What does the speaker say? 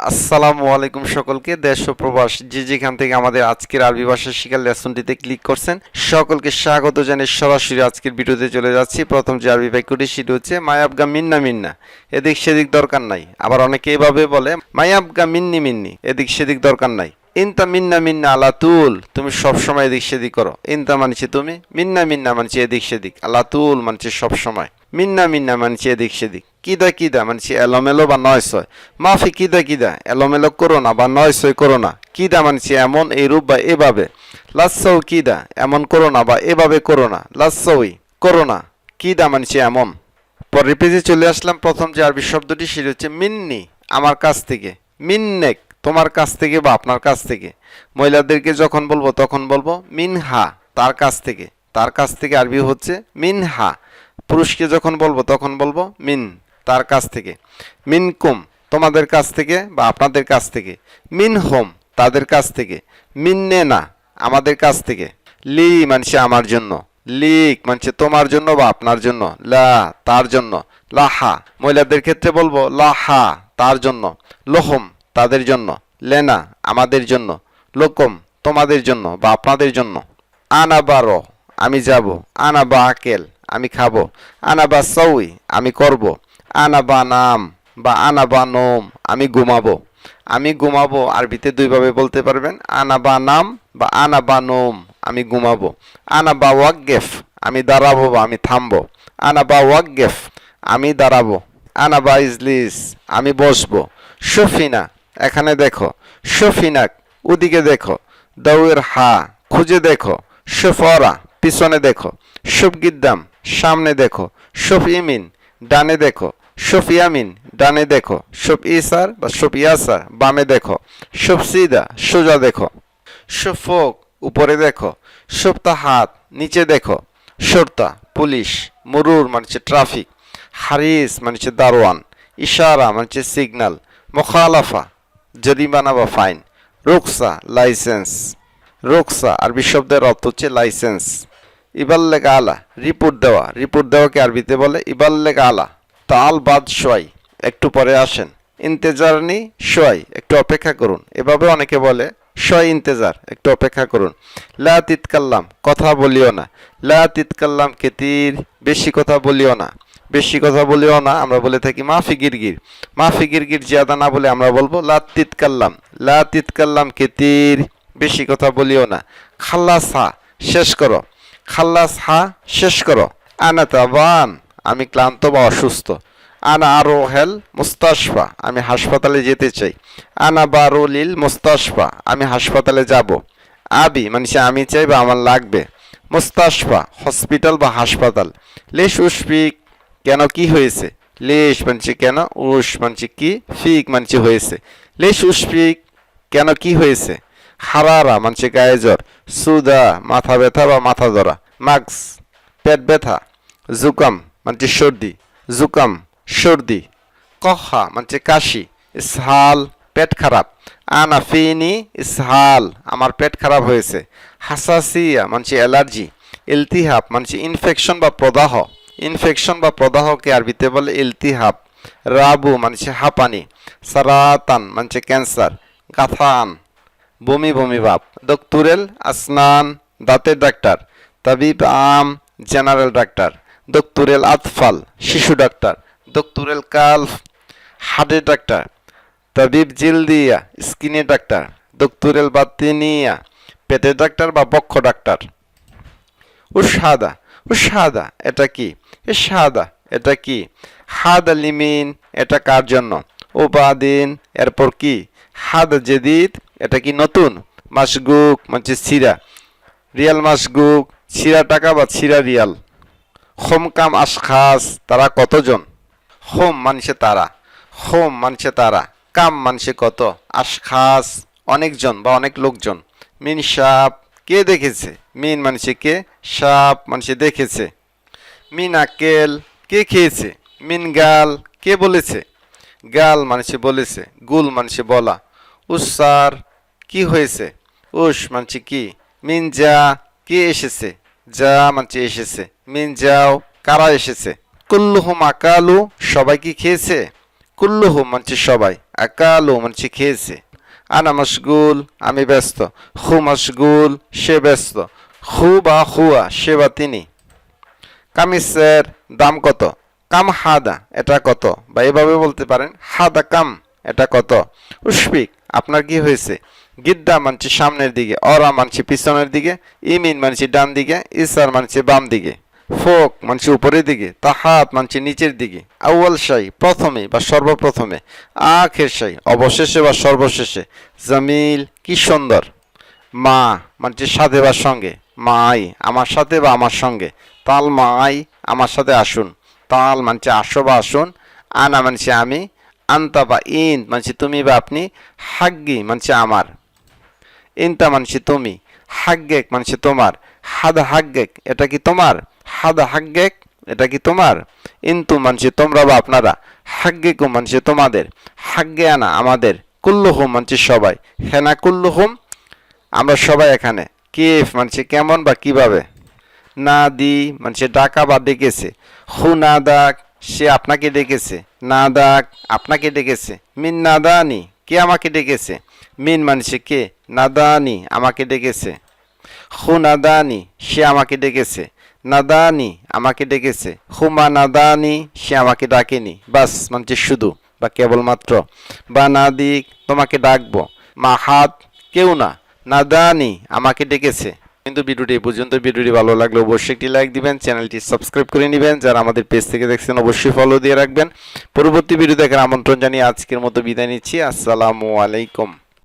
আসসালামু আলাইকুম সকলকে, দেশ ও প্রবাস যে যেখান থেকে আমাদের আজকের আরবি ভাষা শিখার লেসনটিতে ক্লিক করছেন সকলকে স্বাগত জানিয়ে সরাসরি আজকের ভিডিওতে চলে যাচ্ছি। প্রথম যে আরবি বাক্যটি সেটি হচ্ছে মায়াবগা মিন্না মিন্না, এদিক সেদিক দরকার নাই। আবার অনেকে এভাবে বলে মায়াবগা মিন্নি মিন্নি, এদিক সেদিক দরকার নাই। ইনতা মিন্না মিন্না আলা তুল, তুমি সবসময় এদিক সেদিক করো। ইনতা মানছে তুমি, মিন্না মিন্না মানছে এদিক সেদিক, আলা তুল মানছে সবসময়, মিন্না মিন্না মানছে এদিক সেদিক। কিদা কিদা মানছে এলোমেলো বা নয়সয়। মাফি কিদা কিদা, এলোমেলো করো না বা নয়সয় করো না। কিদা মানছে এমন, এইরূপ বা এভাবে। লাচ্ছাও কিদা, এমন করো না বা এভাবে করো না। লাচ্ছাওই, করো না। কিদা মানছে এমন। পরের পেজে চলে আসলাম। প্রথম যে আরবি শব্দটি সেটি হচ্ছে মিন্নি, আমার কাছ থেকে। মিন্নেক, তোমার কাছ থেকে বা আপনার কাছ থেকে। মহিলাদেরকে যখন বলবো তখন বলবো মিনহা, তার কাছ থেকে। তার কাছ থেকে আরবি হচ্ছে মিনহা। পুরুষকে যখন বলবো তখন বলবো মিন, তার কাছ থেকে। মিনকুম, তোমাদের কাছ থেকে বা আপনাদের কাছ থেকে। মিনহোম, তাদের কাছ থেকে। মিন্নে না, আমাদের কাছ থেকে। লি মানছে আমার জন্য। লিক মানছে তোমার জন্য বা আপনার জন্য। লা, তার জন্য। লাহা, মহিলাদের ক্ষেত্রে বলবো লাহা, তার জন্য। লোহম, তাদের জন্য। লেনা, আমাদের জন্য। লোকম, তোমাদের জন্য বা আপনাদের জন্য। আনা বারো, আমি যাব। আনা বা আকেল, আমি খাবো। আনা বা সউই, আমি করব। আনা বা নাম বা আনা বা নোম, আমি ঘুমাবো। আমি ঘুমাবো আরবিতে দুইভাবে বলতে পারবেন, আনা বা নাম বা আনা বা নোম, আমি ঘুমাবো। আনা বা ওয়াকগেফ, আমি দাঁড়াবো বা আমি থামবো। আনা বা ওয়াকগেফ, আমি দাঁড়াবো। আনা বা ইজলিস, আমি বসবো। শফিনা, এখানে দেখো। শফিনাক, ওদিকে দেখো। দৌড়ের হা, খুঁজে দেখো। শফরা, পিছনে দেখো। শুভ গিদ্দাম, সামনে দেখো। শুভ ইমিন, ডানে দেখো। শুভ ইয়ামিন, ডানে দেখো। শুভ ইসার বা শুভ ইয়াসার, বামে দেখো। শুভ সিদা, সোজা দেখো। শুভ ফোক, উপরে দেখো। শুভ তাহাত, নিচে দেখো। সর্তা, পুলিশ। মুরুর মানছে ট্রাফিক। হারিস মানছে দারোয়ান। ইশারা মানছে সিগন্যাল। মোখালাফা, জরিমানা বা ফাইন। রুকসা, লাইসেন্স। রুকসা আরবি শব্দের অর্থ হচ্ছে লাইসেন্স। ইবাল্লেগ আলা, রিপোর্ট দেওয়া। রিপোর্ট দেওয়াকে আরবিতে বলে ইবাল্লেগ আলা। তাল বাদ সোয়াই, একটু পরে আসেন। ইন্তেজারনি সোয়াই, একটু অপেক্ষা করুন। এভাবে অনেকে বলে সোয়াই ইন্তেজার, একটু অপেক্ষা করুন। লা তিতকাল্লাম, কথা বলিও না। লা তিতকাল্লাম কেতির, বেশি কথা বলিও না। বেশি কথা বলিও না আমরা বলে থাকি মাফি গিরগির। মাফি গিরগির জিয়াদা না বলে আমরা বলবো লা তিতকাল্লাম। লা তিতকাল্লাম কেতির, বেশি কথা বলিও না। খাল্লাস হা, শেষ করো। খাল্লাস হা, শেষ করো। আনা তাবান, আমি ক্লান্ত বা অসুস্থ। আনা আরো হেল মুস্তাশফা, আমি হাসপাতালে যেতে চাই। আনা বারুলিল মুস্তাশফা, আমি হাসপাতালে যাব। আবি মানে আমি চাই বা আমার লাগবে। মুস্তাশফা, হসপিটাল বা হাসপাতাল। লেশ উশফিক, কেন কি হয়েছে। লেশ মানছে কেন, উস মানছে কি, ফিক মানছে হয়েছে। লেশ উশফিক, কেন কি হয়েছে। হারারা মানছে গায়ে জ্বর। সুদা, মাথা ব্যথা বা মাথা ধরা। মাক্স, পেট ব্যথা। জুকাম মানছে সর্দি। জুকাম, সর্দি। কহা মানছে কাশি। ইসহাল, পেট খারাপ। আনা ফিনি ইসহাল, আমার পেট খারাপ হয়েছে। হাসাসিয়া মানছে অ্যালার্জি। ইলতিহাব মানছে ইনফেকশন বা প্রদাহ। ইনফেকশন বা প্রদাহকে আরবিতে বলে ইলতিহাব। রাবু মানছে হাঁপানি। সারাতান মানছে ক্যান্সার। গাথান, বমি বমি ভাব। দক্তুরেল আসনান, দাঁতের ডাক্তার। তাবিব আম, জেনারেল ডাক্তার। দক্তুরেল আতফাল, শিশু ডাক্তার। দক্তুরেল কালফ, হার্টের ডাক্তার। তাবিব জিলদিয়া, স্কিনের ডাক্তার। দক্তুরেল বাতিনিয়া, পেটের ডাক্তার বা বক্ষ ডাক্তার। উশহাদা, উশহাদা এটা কি। ইশহাদা এটা কি। হাদা লিমিন, এটা কার জন্য। ওবাদিন, এরপর কি। হাদা জেদিদ, এটা কি নতুন। মাসগুক মানে ছিঁড়া। রিয়াল মাসগুক, ছিঁড়া টাকা বা ছিঁড়া রিয়াল। হোমকাম আশখাস, তারা কতজন। হোম মানছে তারা। হোম মানছে তারা। কাম মানছে কত। আশখাস, অনেকজন বা অনেক লোকজন। মিন সাপ, কে দেখেছে। মিন মানছে কে, সাপ মানছে দেখেছে। মিন আকেল, কে খেয়েছে। মিন গাল, কে বলেছে। গাল মানছে বলেছে। গুল মানছে বলা। উসার, কি হয়েছে। উস মানছে কি। মিন যা, কে এসেছে। যা মানছে এসেছে। মিন যাও, কারা এসেছে। কুল্লুহুম আকালু, সবাই কি খেয়েছে। কুল্লুহুম মানছে সবাই। আকালু মানছে খেয়েছে। আনা মাশগুল আমি ব্যস্ত। হু মাশগুল সে ব্যস্ত। হু বা হুয়া সে বা তিনি। কামিসের দাম কত? কাম হাদা এটা কত, বা এভাবে বলতে পারেন হাদা কাম এটা কত। উশফিক আপনার কি হয়েছে? গিদ্দা মানছে সামনের দিকে, অরা মানছে পিছনের দিকে, ইমিন মানছে ডান দিকে, ইসার মানছে বাম দিকে, ফোক মানছে উপরের দিকে, তাহাত মানছে নিচের দিকে, আউয়াল শাই প্রথমে বা সর্বপ্রথমে, আখের শাই অবশেষে বা সর্বশেষে, জামিল কি সুন্দর, মা মানছে সাথে বা সঙ্গে, মাই আমার সাথে বা আমার সঙ্গে, তাল মাই আমার সাথে আসুন, তাল মানছে আসো বা আসুন, আনা মানছে আমি, আন্তা বা ইন মানছে তুমি বা আপনি, হাগ্গি মানছে আমার, ইনতা মানছে তুমি, হাগ্গেক মানছে তোমার, হাদা হাগ্গেক এটা কি তোমার, হাদা হাগ্গেক এটা কি তোমার, ইন্তু মানছে তোমরা বা আপনারা, হাগ্গেকু মানছে তোমাদের, হাগ্গে আনা আমাদের, কুল্লুহুম মানছে সবাই, হেনা কুল্লুহুম আমরা সবাই এখানে, কিফ মানছে কেমন বা কিভাবে, না দি মানছে ডাকা বা ডেকেছে, হু না দাক সে আপনাকে ডেকেছে, না দাক আপনাকে ডেকেছে, মিন নাদানি কে আমাকে ডেকেছে, মিন মানছে কে, নাদানি আমাকে ডেকেছে, হু নাদানি সে আমাকে ডেকেছে, নাদানি আমাকে ডেকেছে, হুমা নাদানি সে আমাকে ডাকেনি, বাস মানছে শুধু বা কেবলমাত্র, বা নাদিক তোমাকে ডাকবো, মা হাত কেউ না, নাদানি আমাকে ডেকেছে। কিন্তু ভিডিওটি এই পর্যন্ত। ভিডিওটি ভালো লাগলে অবশ্যই একটি লাইক দিবেন, চ্যানেলটি সাবস্ক্রাইব করে নেবেন, যারা আমাদের পেজ থেকে দেখছেন অবশ্যই ফলো দিয়ে রাখবেন। পরবর্তী ভিডিও দেখার আমন্ত্রণ জানিয়ে আজকের মতো বিদায় নিচ্ছি। আসসালামু আলাইকুম।